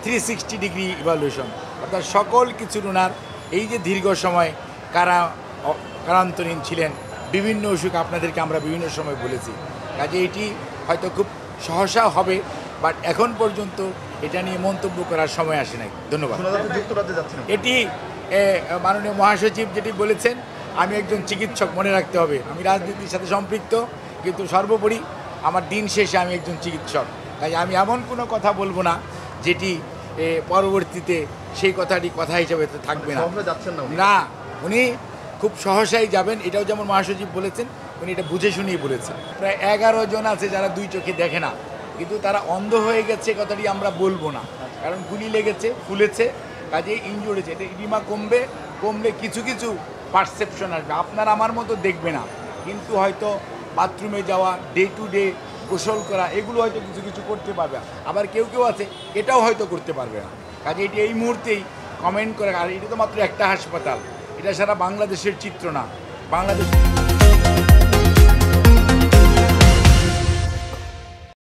360 degree evaluation, অর্থাৎ সকল কিছুর ওনার এই যে দীর্ঘ সময় কারান্তরীণ ছিলেন, বিভিন্ন অসুখ আপনাদেরকে আমরা বিভিন্ন সময় বলেছি। কাজে এটি হয়তো খুব সহসা হবে, বাট এখন পর্যন্ত এটা নিয়ে মন্তব্য করার সময় আসে নাই। ধন্যবাদ। এটি মাননীয় মহাসচিব যেটি বলেছেন, আমি একজন চিকিৎসক, মনে রাখতে হবে আমি রাজনীতির সাথে সম্পৃক্ত, কিন্তু সর্বোপরি আমার দিন শেষে আমি একজন চিকিৎসক। তাই আমি এমন কোনো কথা বলবো না যেটি পরবর্তীতে সেই কথাটি কথা হিসেবে থাকবে না। না, উনি খুব সহসাই যাবেন, এটাও যেমন মহাসচিব বলেছেন, উনি এটা বুঝে শুনেই বলেছেন। প্রায় 11 জন আছে যারা দুই চোখে দেখে না, কিন্তু তারা অন্ধ হয়ে গেছে কথাটি আমরা বলবো না, কারণ গুলি লেগেছে, ফুলেছে, কাজে ইনজুর্ড হয়েছে। এটা ইডিমা কমলে কিছু কিছু পারসেপশন আসবে, আপনার আমার মতো দেখবে না, কিন্তু হয়তো বাথরুমে যাওয়া, ডে টু ডে গোসল করা, এগুলো হয়তো কিছু কিছু করতে পারবে। আবার কেউ আছে এটাও হয়তো করতে পারবে না। কাজে এটি এই মুহূর্তেই কমেন্ট করে, আর এটা তো মাত্র একটা হাসপাতাল, এটা সারা বাংলাদেশের চিত্র না। বাংলাদেশ